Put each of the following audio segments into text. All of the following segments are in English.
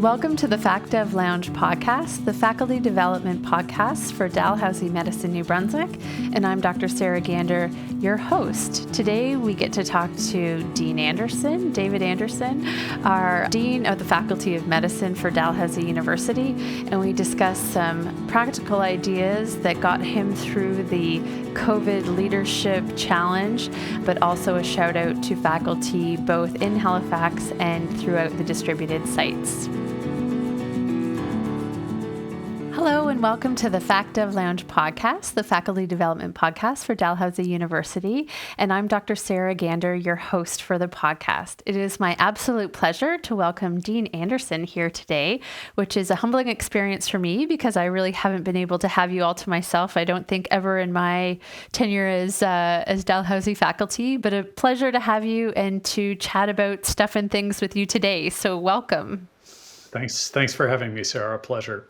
Welcome to the FacDev Lounge podcast, the faculty development podcast for Dalhousie Medicine, New Brunswick. And I'm Dr. Sarah Gander, your host. Today we get to talk to David Anderson, our Dean of the Faculty of Medicine for Dalhousie University. And we discuss some practical ideas that got him through the COVID leadership challenge, but also a shout out to faculty both in Halifax and throughout the distributed sites. Hello and welcome to the FacDev Lounge podcast, the faculty development podcast for Dalhousie University. And I'm Dr. Sarah Gander, your host for the podcast. It is my absolute pleasure to welcome Dean Anderson here today, which is a humbling experience for me because I really haven't been able to have you all to myself. I don't think ever in my tenure as Dalhousie faculty, but a pleasure to have you and to chat about stuff and things with you today. So welcome. Thanks for having me, Sarah. Pleasure.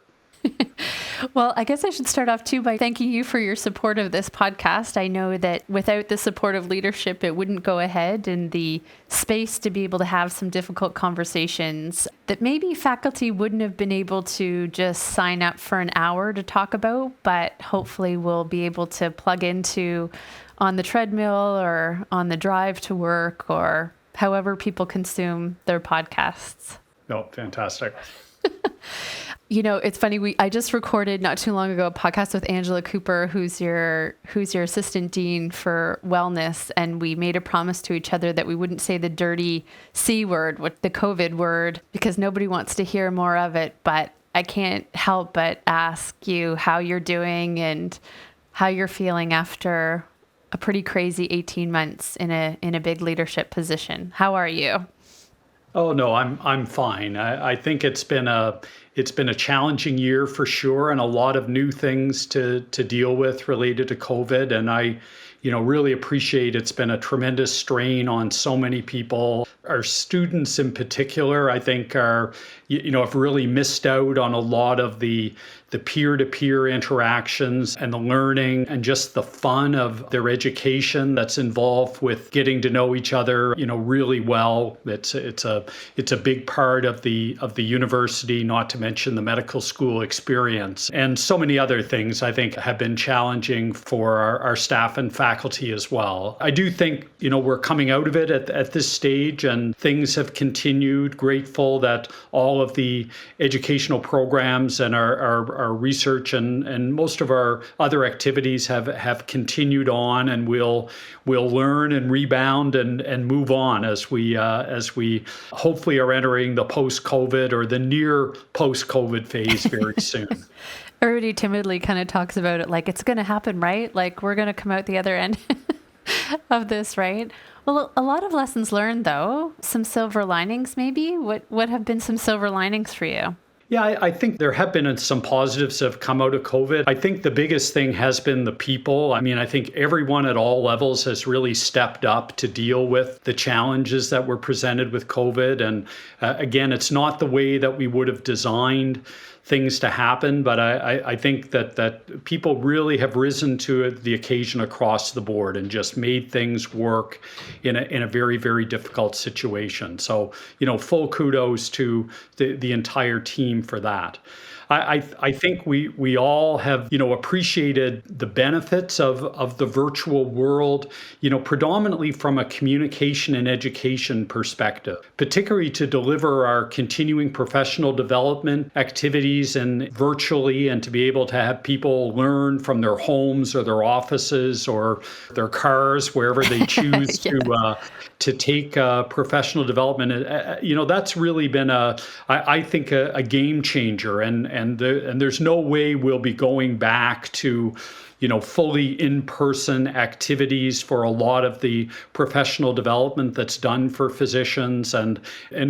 Well, I guess I should start off too by thanking you for your support of this podcast. I know that without the support of leadership, it wouldn't go ahead, and the space to be able to have some difficult conversations that maybe faculty wouldn't have been able to just sign up for an hour to talk about, but hopefully we'll be able to plug into on the treadmill or on the drive to work or however people consume their podcasts. No, fantastic. You know, it's funny. I just recorded not too long ago a podcast with Angela Cooper, who's your assistant dean for wellness, and we made a promise to each other that we wouldn't say the dirty C word, the COVID word, because nobody wants to hear more of it. But I can't help but ask you how you're doing and how you're feeling after a pretty crazy 18 months in a big leadership position. How are you? Oh no, I'm fine. I think it's been a challenging year for sure, and a lot of new things to deal with related to COVID. And I, really appreciate it's been a tremendous strain on so many people. Our students in particular, I think have really missed out on a lot of the peer-to-peer interactions and the learning and just the fun of their education that's involved with getting to know each other, really well. It's a big part of the university, not to mention the medical school experience. And so many other things I think have been challenging for our staff and faculty as well. I do think, we're coming out of it at this stage, and things have continued. Grateful that all of the educational programs and our research and most of our other activities have continued on, and we'll learn and rebound and move on as we hopefully are entering the post-COVID or the near post-COVID phase very soon. Everybody timidly kind of talks about it like it's going to happen, right? Like we're going to come out the other end of this, right? Well, a lot of lessons learned, though. Some silver linings, maybe? What have been some silver linings for you? Yeah, I think there have been some positives that have come out of COVID. I think the biggest thing has been the people. I mean, I think everyone at all levels has really stepped up to deal with the challenges that were presented with COVID. And again, it's not the way that we would have designed things to happen, but I think that people really have risen to the occasion across the board and just made things work in a very, very difficult situation. So, full kudos to the entire team for that. I think we all have, appreciated the benefits of the virtual world, predominantly from a communication and education perspective, particularly to deliver our continuing professional development activities and virtually, and to be able to have people learn from their homes or their offices or their cars, wherever they choose yeah. to take professional development. That's really been I think a game changer, and there's no way we'll be going back to fully in-person activities for a lot of the professional development that's done for physicians. And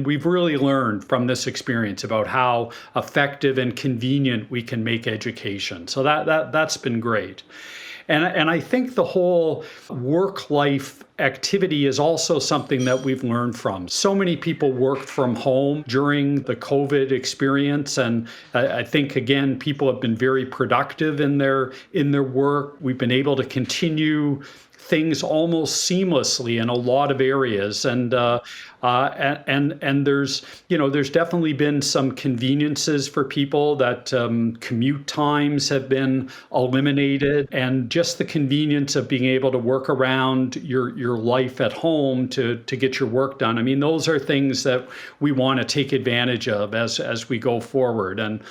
we've really learned from this experience about how effective and convenient we can make education. So that's been great. And I think the whole work-life activity is also something that we've learned from. So many people worked from home during the COVID experience, and I think, again, people have been very productive in their work. We've been able to continue things almost seamlessly in a lot of areas. And there's definitely been some conveniences for people that commute times have been eliminated, and just the convenience of being able to work around your life at home to get your work done. I mean, those are things that we want to take advantage of as we go forward. And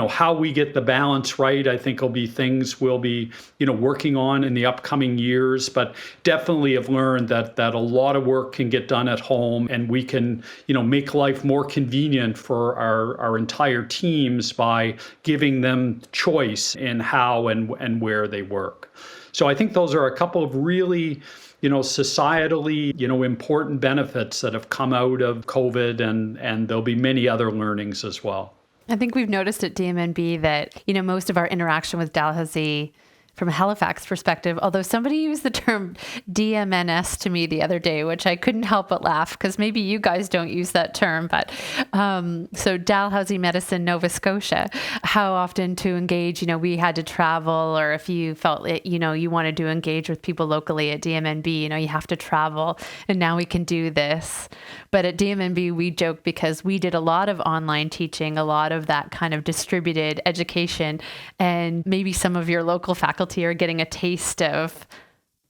how we get the balance right, I think will be things we'll be working on in the upcoming years. But definitely have learned that a lot of work can get done at home, and we can make life more convenient for our entire teams by giving them choice in how and where they work. So I think those are a couple of really societally, important benefits that have come out of COVID, and there'll be many other learnings as well. I think we've noticed at DMNB that, most of our interaction with Dalhousie from a Halifax perspective, although somebody used the term DMNS to me the other day, which I couldn't help but laugh because maybe you guys don't use that term, but so Dalhousie Medicine, Nova Scotia, how often to engage, we had to travel, or if you felt it, you wanted to engage with people locally at DMNB, you have to travel, and now we can do this. But at DMNB, we joke because we did a lot of online teaching, a lot of that kind of distributed education, and maybe some of your local faculty are getting a taste of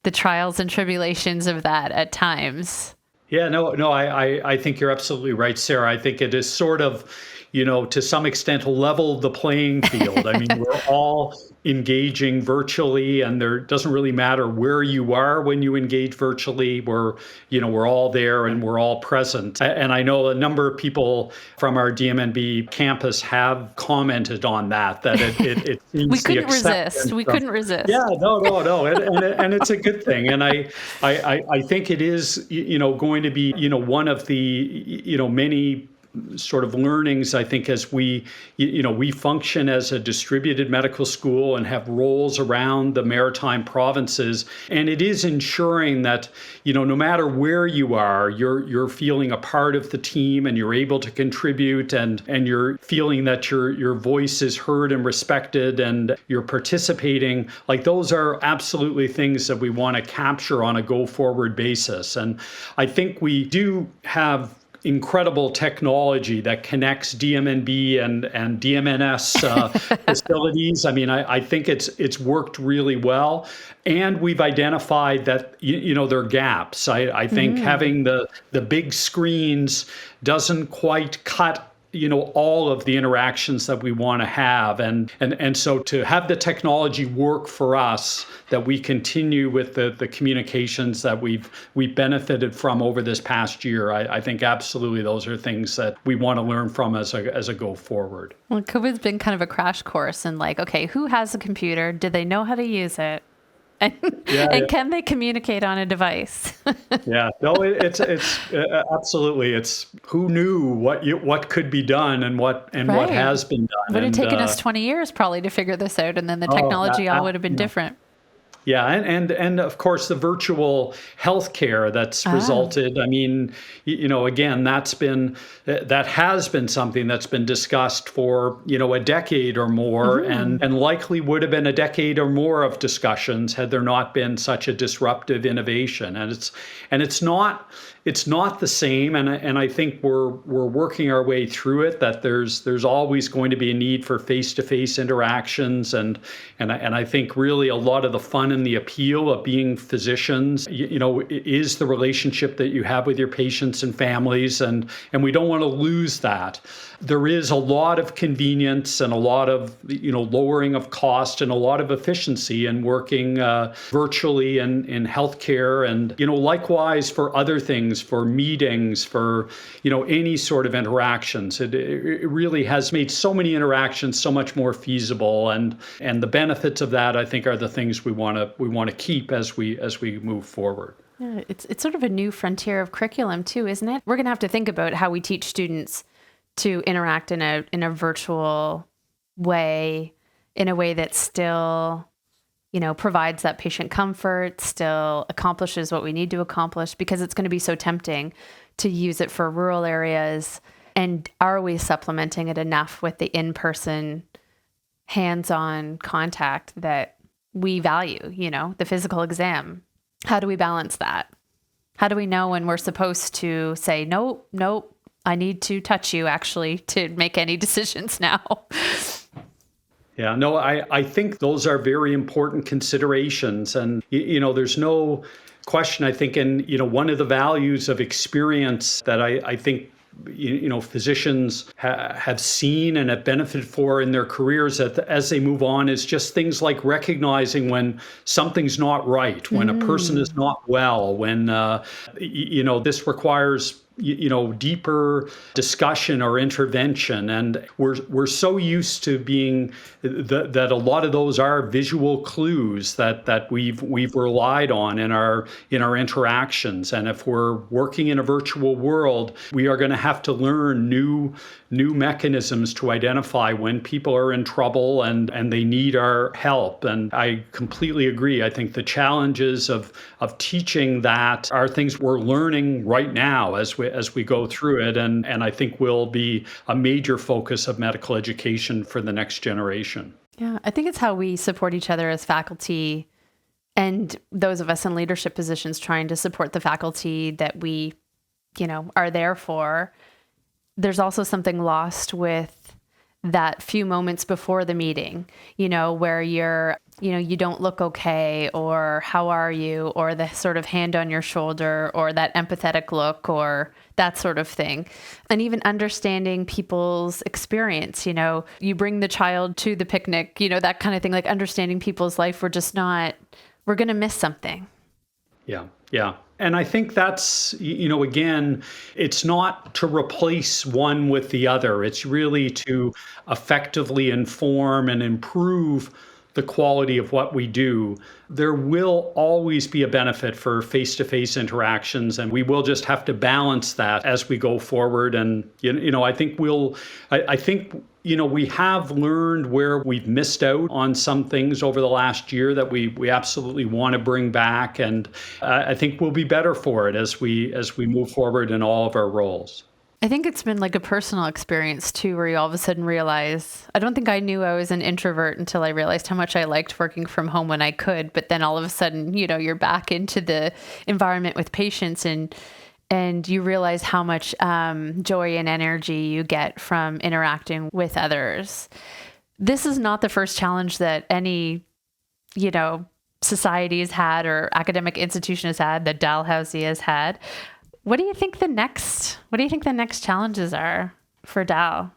the trials and tribulations of that at times. Yeah, no, I think you're absolutely right, Sarah. I think it is sort of, to some extent level the playing field. I mean, we're all engaging virtually, and there doesn't really matter where you are when you engage virtually. We're all there and we're all present. And I know a number of people from our DMNB campus have commented on that it seems we couldn't resist. We couldn't resist. Yeah, no. And it's a good thing. And I think it is, going to be, one of the, many sort of learnings, I think, as we function as a distributed medical school and have roles around the maritime provinces. And it is ensuring that, no matter where you are, you're feeling a part of the team, and you're able to contribute, and you're feeling that your voice is heard and respected, and you're participating. Like, those are absolutely things that we want to capture on a go forward basis. And I think we do have incredible technology that connects DMNB and DMNS facilities. I mean, I think it's worked really well, and we've identified that there are gaps. I think having the big screens doesn't quite cut all of the interactions that we want to have. And so to have the technology work for us, that we continue with the communications that we've benefited from over this past year, I think absolutely those are things that we want to learn from as a go forward. Well, COVID's been kind of a crash course in okay, who has a computer? Do they know how to use it? And can they communicate on a device? Yeah, no, it's absolutely. It's who knew what could be done and what has been done. It would have taken us 20 years probably to figure this out, and then the technology all would have been different. Yeah, and of course the virtual healthcare that's resulted. I mean, again, that has been something that's been discussed for a decade or more, and likely would have been a decade or more of discussions had there not been such a disruptive innovation. And it's not the same, and I think we're working our way through it. That there's always going to be a need for face-to-face interactions, and I think really a lot of the fun and the appeal of being physicians, is the relationship that you have with your patients and families, and we don't want to lose that. There is a lot of convenience and a lot of lowering of cost and a lot of efficiency in working virtually in healthcare, and likewise for other things, for meetings, for any sort of interactions. It really has made so many interactions so much more feasible, and the benefits of that, I think, are the things we want to keep as we move forward. Yeah, it's sort of a new frontier of curriculum too, isn't it? We're going to have to think about how we teach students to interact in a virtual way, in a way that still, provides that patient comfort, still accomplishes what we need to accomplish, because it's going to be so tempting to use it for rural areas. And are we supplementing it enough with the in-person, hands-on contact that we value, the physical exam? How do we balance that? How do we know when we're supposed to say, nope, nope, I need to touch you actually to make any decisions now? Yeah, no, I think those are very important considerations. And, there's no question, I think, and, one of the values of experience that I think, physicians have seen and have benefited for in their careers as they move on is just things like recognizing when something's not right, when a person is not well, when, this requires deeper discussion or intervention. And we're so used to being that a lot of those are visual clues that we've relied on in our interactions. And if we're working in a virtual world, we are going to have to learn new mechanisms to identify when people are in trouble and they need our help. And I completely agree. I think the challenges of teaching that are things we're learning right now as we go through it. And I think will be a major focus of medical education for the next generation. Yeah, I think it's how we support each other as faculty and those of us in leadership positions trying to support the faculty that we, are there for. There's also something lost with that few moments before the meeting, where you don't look okay, or how are you, or the sort of hand on your shoulder, or that empathetic look, or that sort of thing. And even understanding people's experience, you bring the child to the picnic, that kind of thing, like understanding people's life. We're going to miss something. Yeah. Yeah. And I think that's, again, it's not to replace one with the other. It's really to effectively inform and improve the quality of what we do. There will always be a benefit for face-to-face interactions, and we will just have to balance that as we go forward. And, I think we have learned where we've missed out on some things over the last year that we absolutely want to bring back. And I think we'll be better for it as we move forward in all of our roles. I think it's been like a personal experience too, where you all of a sudden realize, I don't think I knew I was an introvert until I realized how much I liked working from home when I could. But then all of a sudden, you're back into the environment with patients and you realize how much joy and energy you get from interacting with others. This is not the first challenge that any, society has had or academic institution has had, that Dalhousie has had. What do you think the next challenges are for Dal?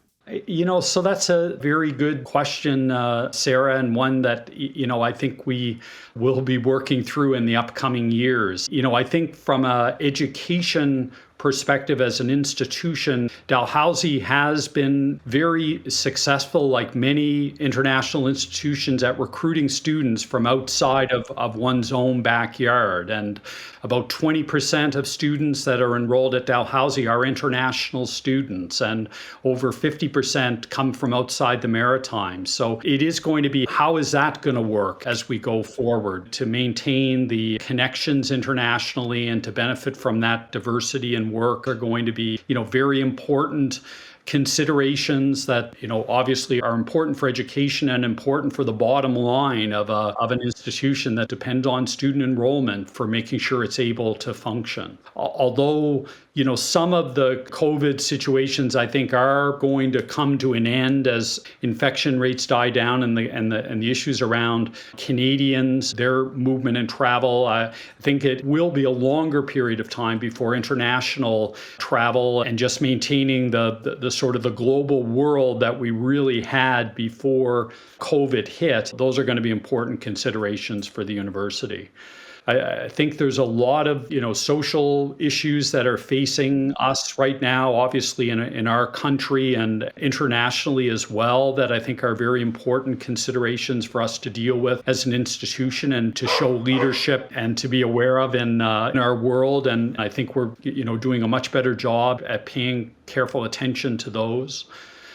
So that's a very good question, Sarah, and one that, I think we will be working through in the upcoming years. I think from an education perspective as an institution, Dalhousie has been very successful, like many international institutions, at recruiting students from outside of one's own backyard. And about 20% of students that are enrolled at Dalhousie are international students, and over 50% come from outside the Maritimes. So it is going to be, how is that going to work as we go forward to maintain the connections internationally and to benefit from that diversity in work are going to be, very important considerations that, obviously are important for education and important for the bottom line of an institution that depends on student enrollment for making sure it's able to function. Although, some of the COVID situations, I think, are going to come to an end as infection rates die down and the issues around Canadians, their movement and travel. I think it will be a longer period of time before international travel and just maintaining the sort of the global world that we really had before COVID hit. Those are going to be important considerations for the university. I think there's a lot of, social issues that are facing us right now, obviously in our country and internationally as well, that I think are very important considerations for us to deal with as an institution and to show leadership and to be aware of in our world. And I think we're, doing a much better job at paying careful attention to those.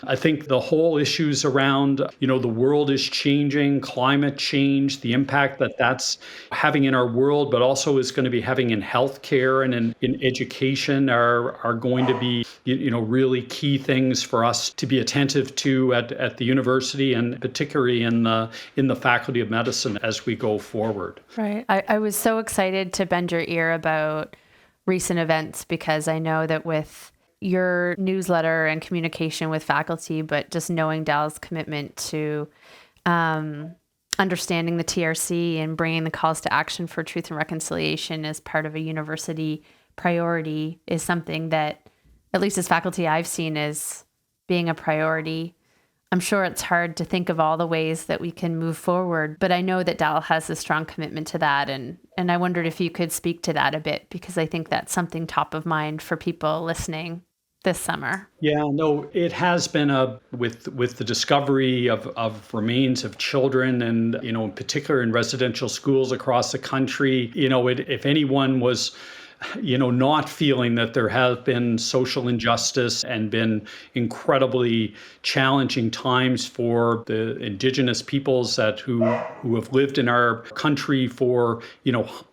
I think the whole issues around, the world is changing, climate change, the impact that that's having in our world, but also is going to be having in healthcare and in education are going to be, really key things for us to be attentive to at the university, and particularly in the Faculty of Medicine as we go forward. Right. I was so excited to bend your ear about recent events, because I know that with your newsletter and communication with faculty, but just knowing Dal's commitment to understanding the TRC and bringing the calls to action for truth and reconciliation as part of a university priority is something that, at least as faculty, I've seen as being a priority. I'm sure it's hard to think of all the ways that we can move forward, but I know that Dal has a strong commitment to that. And I wondered if you could speak to that a bit, because I think that's something top of mind for people listening this summer. Yeah, no, it has been with the discovery of remains of children, and, in particular in residential schools across the country, if anyone was not feeling that there has been social injustice and been incredibly challenging times for the Indigenous peoples who have lived in our country for,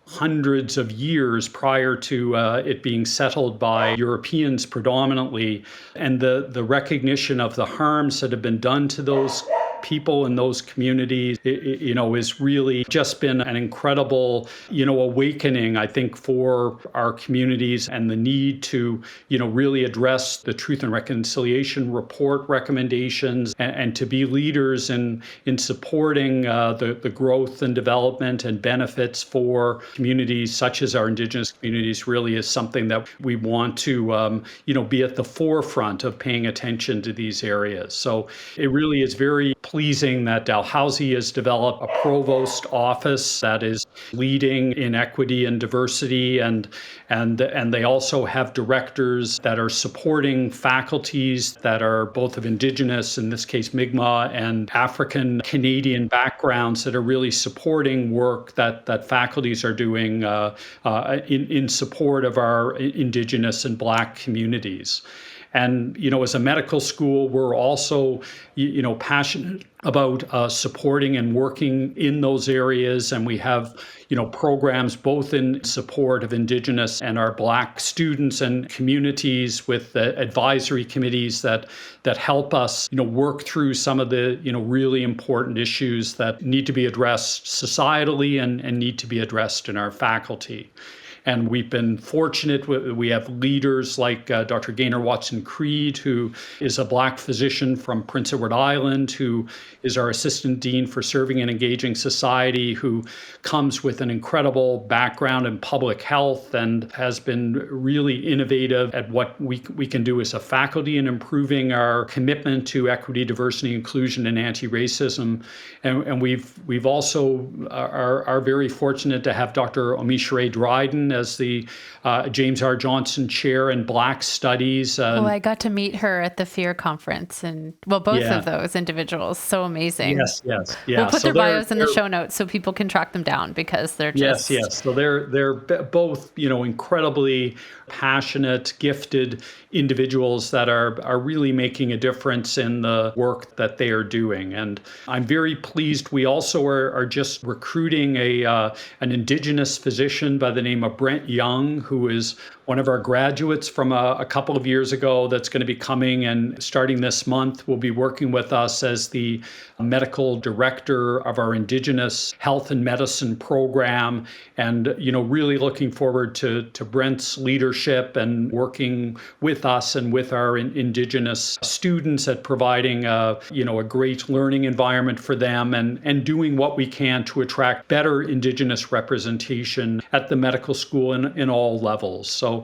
hundreds of years prior to it being settled by Europeans predominantly, and the recognition of the harms that have been done to those people in those communities, is really just been an incredible, awakening, I think, for our communities, and the need to, really address the Truth and Reconciliation Report recommendations, and to be leaders in supporting the growth and development and benefits for communities such as our Indigenous communities really is something that we want to, be at the forefront of paying attention to these areas. So it really is very pleasing that Dalhousie has developed a provost office that is leading in equity and diversity, and they also have directors that are supporting faculties that are both of Indigenous, in this case Mi'kmaq, and African Canadian backgrounds that are really supporting work that faculties are doing in support of our Indigenous and Black communities. And, as a medical school, we're also, passionate about supporting and working in those areas. And we have, programs both in support of Indigenous and our Black students and communities, with advisory committees that help us, work through some of the, really important issues that need to be addressed societally and need to be addressed in our faculty. And we've been fortunate. We have leaders like Dr. Gaynor Watson-Creed, who is a Black physician from Prince Edward Island, who is our Assistant Dean for Serving and Engaging Society, who comes with an incredible background in public health and has been really innovative at what we can do as a faculty in improving our commitment to equity, diversity, inclusion, and anti-racism. And we've also are very fortunate to have Dr. Omishere Dryden as the James R. Johnson Chair in Black Studies. I got to meet her at the FEAR conference, and both of those individuals. So amazing. Yes. Yeah. We'll put their bios in the show notes so people can track them down, because they're just... Yes. So they're both, incredibly passionate, gifted individuals that are really making a difference in the work that they are doing. And I'm very pleased. We also are just recruiting an Indigenous physician by the name of Brent Young, who is one of our graduates from a couple of years ago, that's going to be coming and starting this month will be working with us as the medical director of our Indigenous Health and Medicine program. And, really looking forward to Brent's leadership and working with us and with our Indigenous students at providing a great learning environment for them, and doing what we can to attract better Indigenous representation at the medical school in all levels. So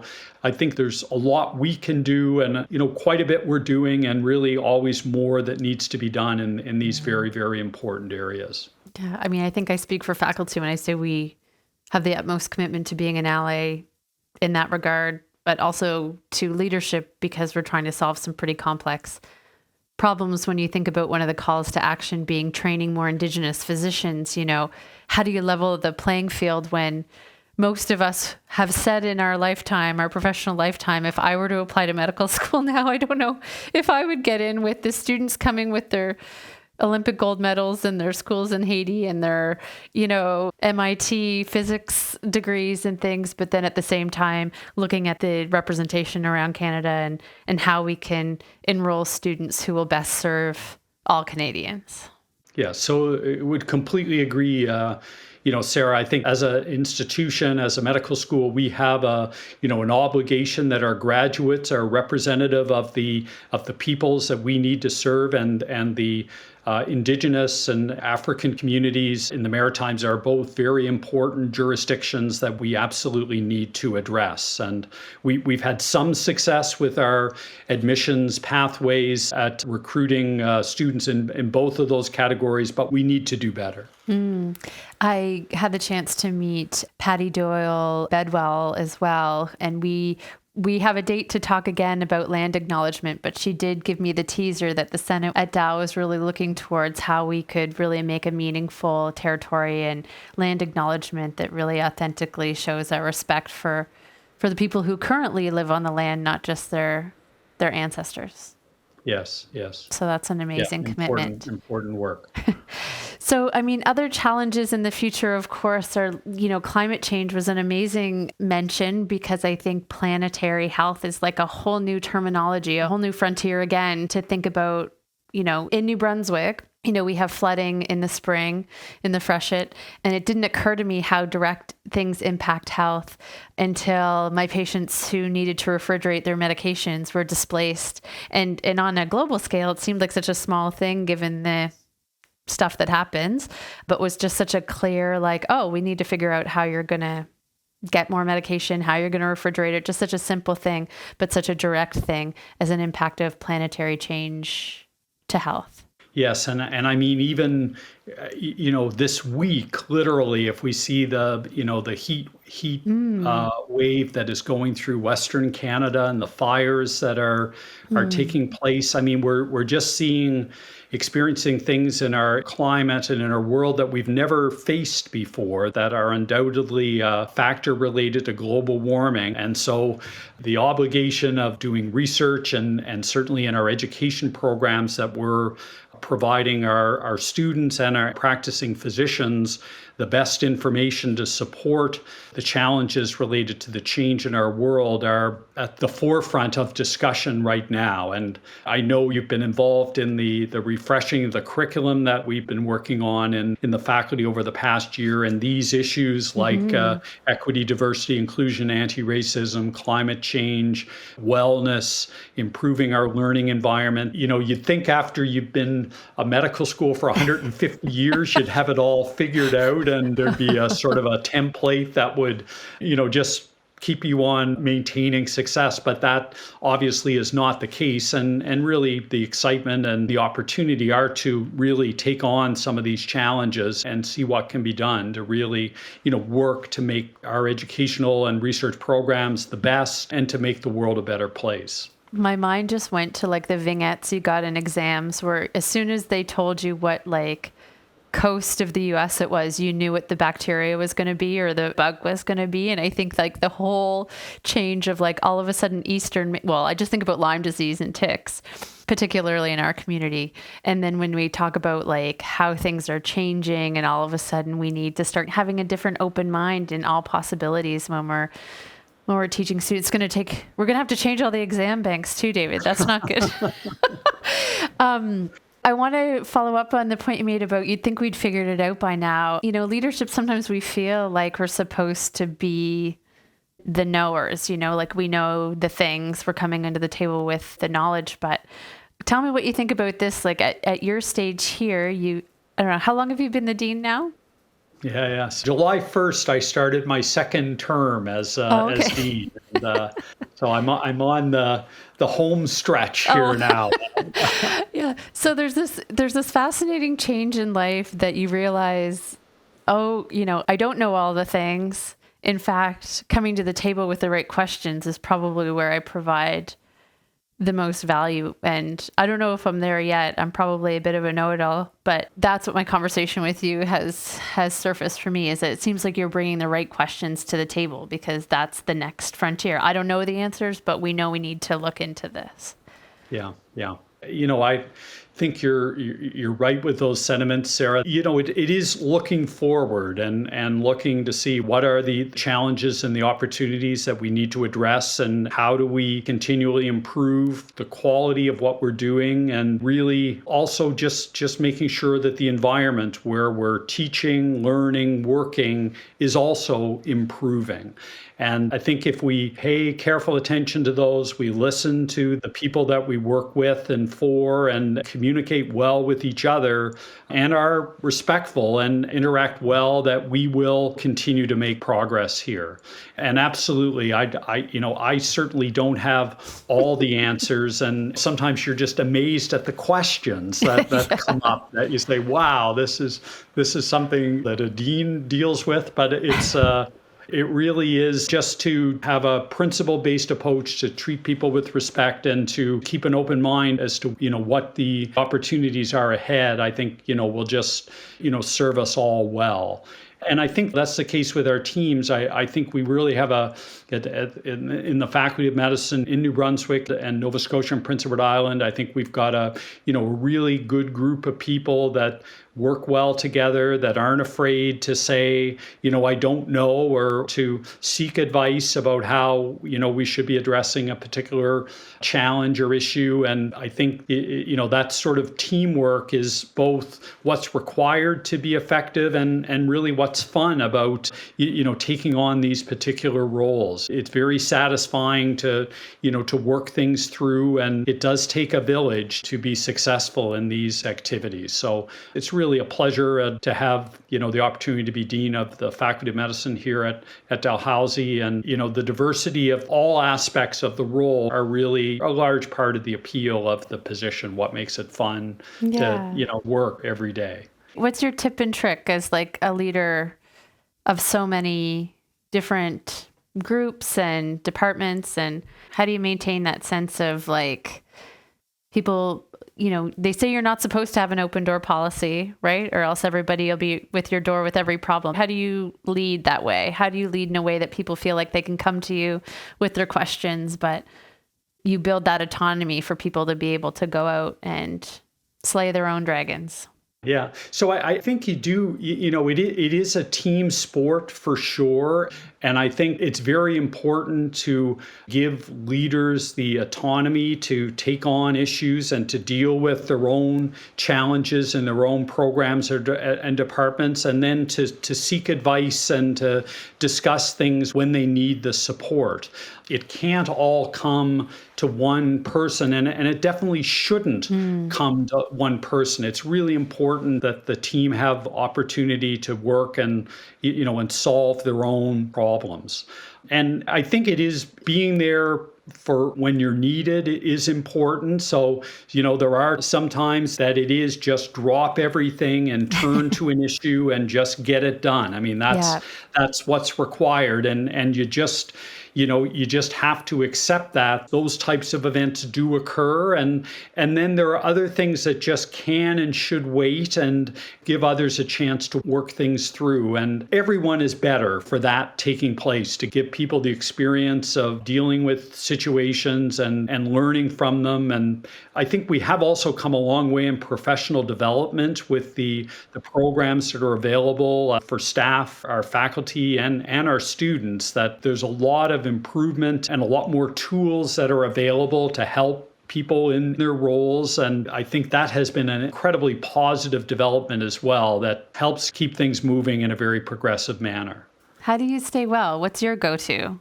I think there's a lot we can do, and quite a bit we're doing, and really always more that needs to be done in these very, very important areas. Yeah, I mean, I think I speak for faculty when I say we have the utmost commitment to being an ally in that regard, but also to leadership, because we're trying to solve some pretty complex problems. When you think about one of the calls to action being training more Indigenous physicians, how do you level the playing field when most of us have said in our lifetime, our professional lifetime. If I were to apply to medical school now, I don't know if I would get in with the students coming with their Olympic gold medals and their schools in Haiti and their, MIT physics degrees and things. But then at the same time, looking at the representation around Canada and how we can enroll students who will best serve all Canadians. Yeah, so I would completely agree. Sarah, I think as an institution, as a medical school, we have an obligation that our graduates are representative of the peoples that we need to serve, and the Indigenous and African communities in the Maritimes are both very important jurisdictions that we absolutely need to address. And we've had some success with our admissions pathways at recruiting students in both of those categories, but we need to do better. I had the chance to meet Patty Doyle Bedwell as well, and we have a date to talk again about land acknowledgement, but she did give me the teaser that the Senate at Dow is really looking towards how we could really make a meaningful territory and land acknowledgement that really authentically shows our respect for the people who currently live on the land, not just their ancestors. Yes. So that's an amazing commitment. Important work. So, other challenges in the future, of course, are, climate change was an amazing mention, because I think planetary health is like a whole new terminology, a whole new frontier again to think about, in New Brunswick. We have flooding in the spring in the freshet, and it didn't occur to me how direct things impact health until my patients who needed to refrigerate their medications were displaced. And on a global scale, it seemed like such a small thing given the stuff that happens, but was just such a clear, we need to figure out how you're going to get more medication, how you're going to refrigerate it. Just such a simple thing, but such a direct thing as an impact of planetary change to health. Yes, and I mean, even this week, literally, if we see the heat wave that is going through Western Canada and the fires that are taking place, I mean, we're just experiencing things in our climate and in our world that we've never faced before, that are undoubtedly a factor related to global warming. And so the obligation of doing research and certainly in our education programs that we're providing our students and our practicing physicians the best information to support the challenges related to the change in our world are at the forefront of discussion right now. And I know you've been involved in the refreshing of the curriculum that we've been working on in the faculty over the past year. And these issues like equity, diversity, inclusion, anti-racism, climate change, wellness, improving our learning environment. You'd think after you've been a medical school for 150 years, you'd have it all figured out, and there'd be a sort of a template that would, just keep you on maintaining success. But that obviously is not the case. And really the excitement and the opportunity are to really take on some of these challenges and see what can be done to really, work to make our educational and research programs the best and to make the world a better place. My mind just went to the vignettes you got in exams, where as soon as they told you what coast of the US it was, you knew what the bacteria was going to be or the bug was going to be. And I think the whole change of all of a sudden I just think about Lyme disease and ticks, particularly in our community. And then when we talk about how things are changing, and all of a sudden we need to start having a different open mind in all possibilities when we're teaching students. We're going to have to change all the exam banks too, David. That's not good. I want to follow up on the point you made about you'd think we'd figured it out by now. Leadership, sometimes we feel like we're supposed to be the knowers, we know the things, we're coming into the table with the knowledge. But tell me what you think about this. At your stage here, I don't know, how long have you been the dean now? Yeah. July 1st, I started my second term as dean. And, so I'm on the home stretch here now. Yeah. So there's this fascinating change in life that you realize, I don't know all the things. In fact, coming to the table with the right questions is probably where I provide the most value. And I don't know if I'm there yet. I'm probably a bit of a know-it-all, but that's what my conversation with you has surfaced for me, is that it seems like you're bringing the right questions to the table, because that's the next frontier. I don't know the answers, but we know we need to look into this. Yeah. I think you're right with those sentiments, Sarah. It is looking forward and looking to see what are the challenges and the opportunities that we need to address, and how do we continually improve the quality of what we're doing, and really also just making sure that the environment where we're teaching, learning, working is also improving. And I think if we pay careful attention to those, we listen to the people that we work with and for, and communicate well with each other, and are respectful and interact well, that we will continue to make progress here. And absolutely, I certainly don't have all the answers. And sometimes you're just amazed at the questions that come up, that you say, wow, this is something that a dean deals with, but it really is just to have a principle-based approach, to treat people with respect, and to keep an open mind as to, what the opportunities are ahead. I think, will just, serve us all well. And I think that's the case with our teams. I think we really have in the Faculty of Medicine in New Brunswick and Nova Scotia and Prince Edward Island, I think we've got a really good group of people that work well together, that aren't afraid to say, I don't know, or to seek advice about how, we should be addressing a particular challenge or issue. And I think, that sort of teamwork is both what's required to be effective and really what's fun about, taking on these particular roles. It's very satisfying to work things through, and it does take a village to be successful in these activities. So it's really a pleasure to have, the opportunity to be Dean of the Faculty of Medicine here at Dalhousie. And, the diversity of all aspects of the role are really a large part of the appeal of the position, what makes it fun to, work every day. What's your tip and trick as like a leader of so many different groups and departments, and how do you maintain that sense of like people, they say you're not supposed to have an open door policy, right? Or else everybody will be with your door with every problem. How do you lead that way? How do you lead in a way that people feel like they can come to you with their questions, but you build that autonomy for people to be able to go out and slay their own dragons? Yeah. So I think you do, it is a team sport for sure. And I think it's very important to give leaders the autonomy to take on issues and to deal with their own challenges in their own programs and departments, and then to seek advice and to discuss things when they need the support. It can't all come to one person, and it definitely shouldn't come to one person. It's really important that the team have opportunity to work and solve their own problems. And I think it is being there for when you're needed is important. So, there are some times that it is just drop everything and turn to an issue and just get it done. I mean, that's what's required. And you just have to accept that those types of events do occur. And then there are other things that just can and should wait and give others a chance to work things through. And everyone is better for that taking place, to give people the experience of dealing with situations and learning from them. And I think we have also come a long way in professional development with the programs that are available for staff, our faculty, and our students, that there's a lot of improvement and a lot more tools that are available to help people in their roles. And I think that has been an incredibly positive development as well, that helps keep things moving in a very progressive manner. How do you stay well? What's your go-to?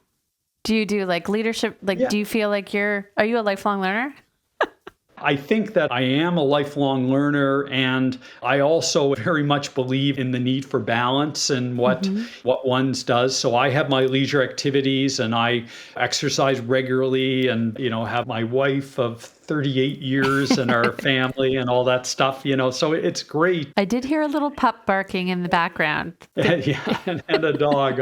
Do you do like leadership? Do you feel like are you a lifelong learner? I think that I am a lifelong learner, and I also very much believe in the need for balance and what one does. So I have my leisure activities, and I exercise regularly, and have my wife of 38 years in our family and all that stuff, so it's great. I did hear a little pup barking in the background. Yeah, and a dog.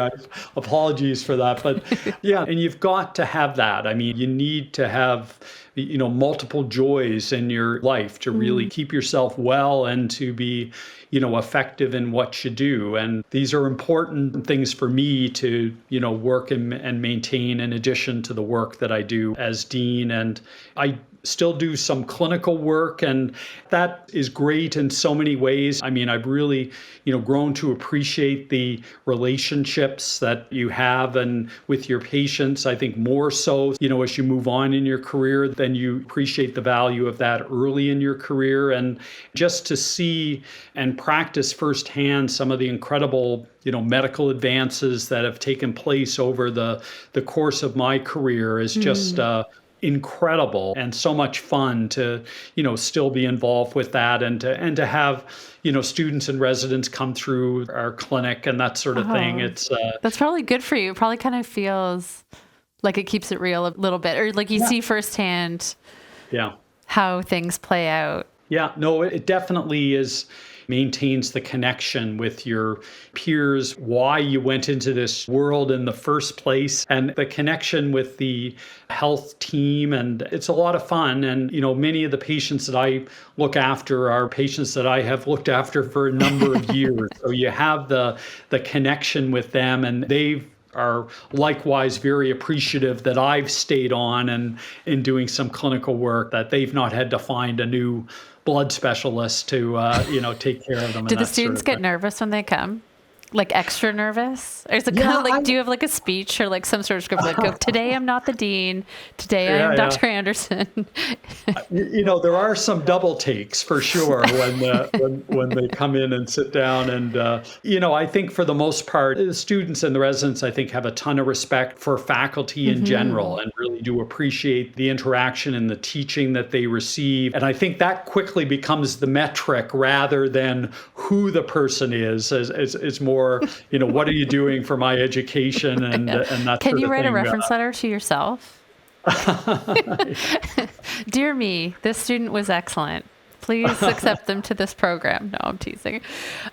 Apologies for that. But yeah, and you've got to have that. I mean, you need to have, multiple joys in your life to really keep yourself well and to be, effective in what you do. And these are important things for me to, work and maintain in addition to the work that I do as dean. And I still do some clinical work, and that is great in so many ways. I mean, I've really, grown to appreciate the relationships that you have and with your patients. I think more so, as you move on in your career, then you appreciate the value of that early in your career. And just to see and practice firsthand some of the incredible medical advances that have taken place over the course of my career is just incredible and so much fun to still be involved with that and to have students and residents come through our clinic and that sort of thing. It's that's probably good for you. It probably kind of feels like it keeps it real a little bit, or like you see firsthand how things play out. Yeah, no, it definitely is. Maintains the connection with your peers, why you went into this world in the first place, and the connection with the health team. And it's a lot of fun. And, many of the patients that I look after are patients that I have looked after for a number of years. So you have the connection with them, and they are likewise very appreciative that I've stayed on and in doing some clinical work, that they've not had to find a new blood specialist to, take care of them. Do the students get nervous when they come? Like extra nervous? Or is it kind of like, do you have like a speech or like some sort of script like, today I'm not the dean, today I am Dr. Anderson? There are some double takes for sure when they come in and sit down. And, I think for the most part, the students and the residents, I think, have a ton of respect for faculty in general and really do appreciate the interaction and the teaching that they receive. And I think that quickly becomes the metric rather than who the person is. It's more, what are you doing for my education and that. Can sort you of write thing. A reference letter to yourself? Dear me, this student was excellent. Please accept them to this program. No, I'm teasing.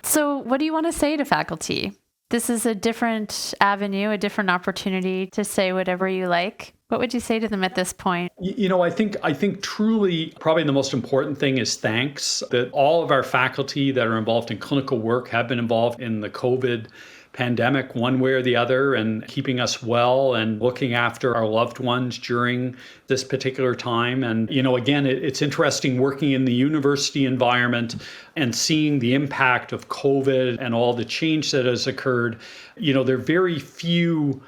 So what do you want to say to faculty? This is a different avenue, a different opportunity to say whatever you like. What would you say to them at this point? I think truly probably the most important thing is thanks. That all of our faculty that are involved in clinical work have been involved in the COVID pandemic one way or the other, and keeping us well and looking after our loved ones during this particular time. And, again, it's interesting working in the university environment and seeing the impact of COVID and all the change that has occurred. There are very few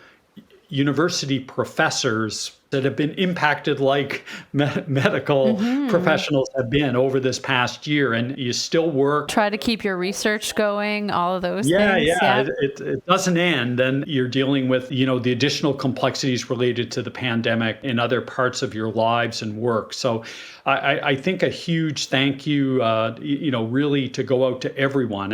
university professors that have been impacted like medical professionals have been over this past year. And you still work. Try to keep your research going, all of those things. Yeah. It doesn't end. And you're dealing with, the additional complexities related to the pandemic in other parts of your lives and work. So I think a huge thank you, really to go out to everyone.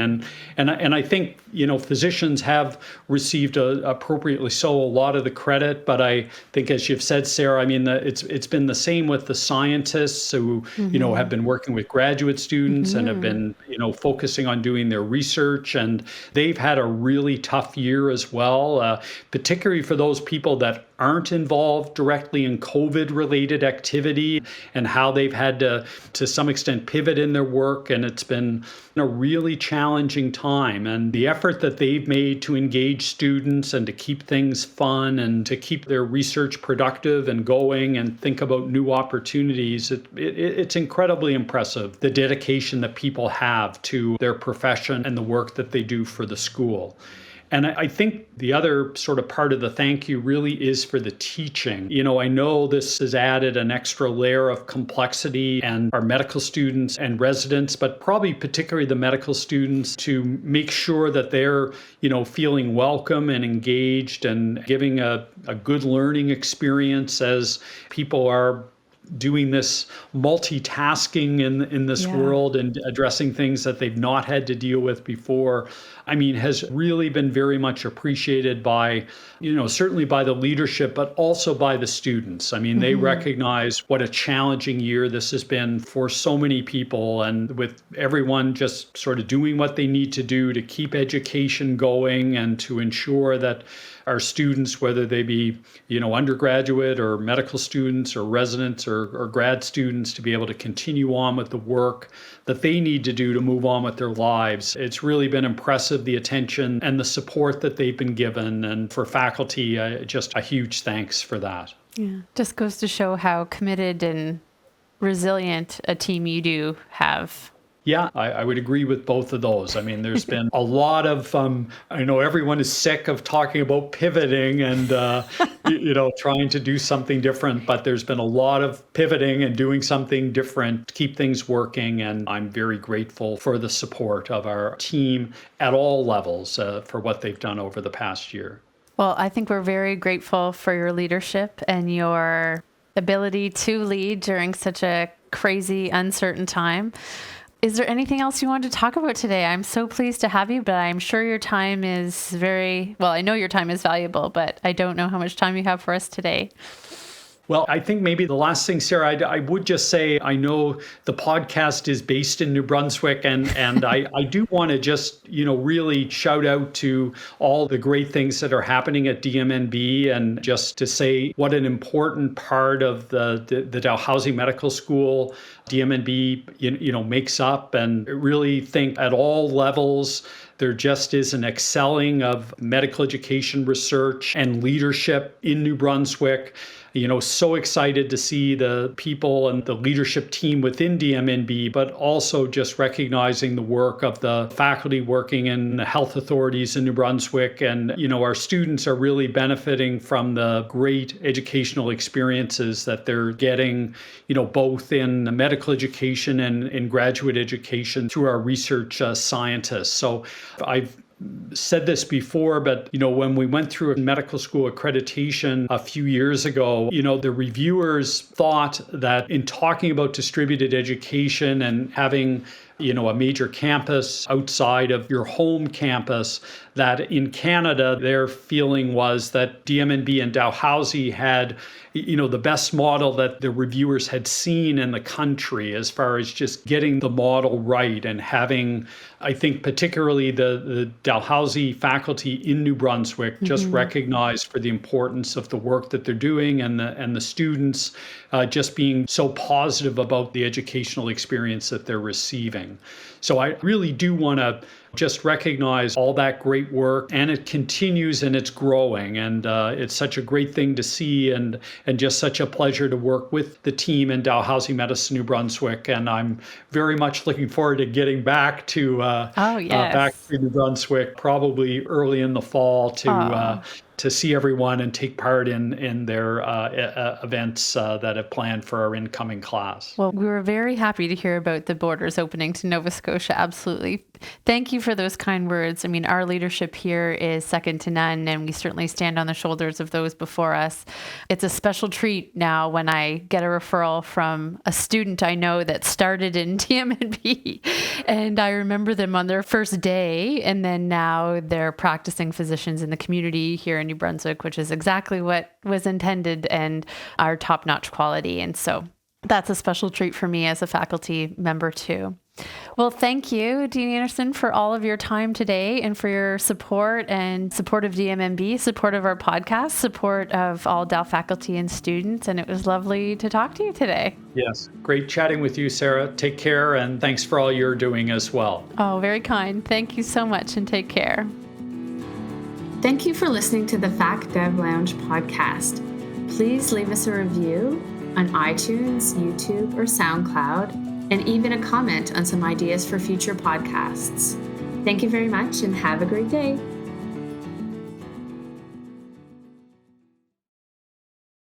And I think, physicians have received appropriately so a lot of the credit. But I think, as you've said, Sarah, I mean, it's been the same with the scientists who, have been working with graduate students and have been, focusing on doing their research. And they've had a really tough year as well, particularly for those people that aren't involved directly in COVID-related activity and how they've had to some extent, pivot in their work. And it's been a really challenging time. And the effort that they've made to engage students and to keep things fun and to keep their research productive and going and think about new opportunities, it's incredibly impressive, the dedication that people have to their profession and the work that they do for the school. And I think the other sort of part of the thank you really is for the teaching. I know this has added an extra layer of complexity, and our medical students and residents, but probably particularly the medical students, to make sure that they're, feeling welcome and engaged and giving a good learning experience as people are doing this multitasking in this world and addressing things that they've not had to deal with before, I mean, has really been very much appreciated by, certainly by the leadership, but also by the students. I mean, they recognize what a challenging year this has been for so many people, and with everyone just sort of doing what they need to do to keep education going and to ensure that our students, whether they be, undergraduate or medical students or residents or grad students, to be able to continue on with the work that they need to do to move on with their lives. It's really been impressive, the attention and the support that they've been given. And for faculty, just a huge thanks for that. Yeah, just goes to show how committed and resilient a team you do have. Yeah, I would agree with both of those. I mean, there's been a lot of, I know everyone is sick of talking about pivoting and, trying to do something different, but there's been a lot of pivoting and doing something different to keep things working. And I'm very grateful for the support of our team at all levels for what they've done over the past year. Well, I think we're very grateful for your leadership and your ability to lead during such a crazy, uncertain time. Is there anything else you wanted to talk about today? I'm so pleased to have you, but I'm sure your time is I know your time is valuable, but I don't know how much time you have for us today. Well, I think maybe the last thing, Sarah, I would just say, I know the podcast is based in New Brunswick, and I do want to just, really shout out to all the great things that are happening at DMNB, and just to say what an important part of the Dalhousie Medical School DMNB, makes up. And really think at all levels, there just is an excelling of medical education research and leadership in New Brunswick. So excited to see the people and the leadership team within DMNB, but also just recognizing the work of the faculty working in the health authorities in New Brunswick. And, our students are really benefiting from the great educational experiences that they're getting, both in medical education and in graduate education through our research scientists. So I've said this before, but when we went through a medical school accreditation a few years ago, the reviewers thought that in talking about distributed education and having a major campus outside of your home campus, that in Canada, their feeling was that DMNB and Dalhousie had, the best model that the reviewers had seen in the country as far as just getting the model right and having, I think, particularly the Dalhousie faculty in New Brunswick just recognized for the importance of the work that they're doing, and the students just being so positive about the educational experience that they're receiving. So I really do want to just recognize all that great work, and it continues and it's growing, and it's such a great thing to see, and just such a pleasure to work with the team in Dalhousie Medicine New Brunswick. And I'm very much looking forward to getting back to back to New Brunswick, probably early in the fall, to see everyone and take part in their events that have planned for our incoming class. Well, we were very happy to hear about the borders opening to Nova Scotia. Absolutely. Thank you for those kind words. I mean, our leadership here is second to none, and we certainly stand on the shoulders of those before us. It's a special treat now when I get a referral from a student I know that started in DMNB, and I remember them on their first day, and then now they're practicing physicians in the community here in New Brunswick, which is exactly what was intended and our top-notch quality. And so that's a special treat for me as a faculty member too. Well, thank you, Dean Anderson, for all of your time today and for your support and support of DMNB, support of our podcast, support of all Dal faculty and students. And it was lovely to talk to you today. Yes. Great chatting with you, Sarah. Take care, and thanks for all you're doing as well. Oh, very kind. Thank you so much, and take care. Thank you for listening to the Fac Dev Lounge podcast. Please leave us a review on iTunes, YouTube, or SoundCloud, and even a comment on some ideas for future podcasts. Thank you very much, and have a great day.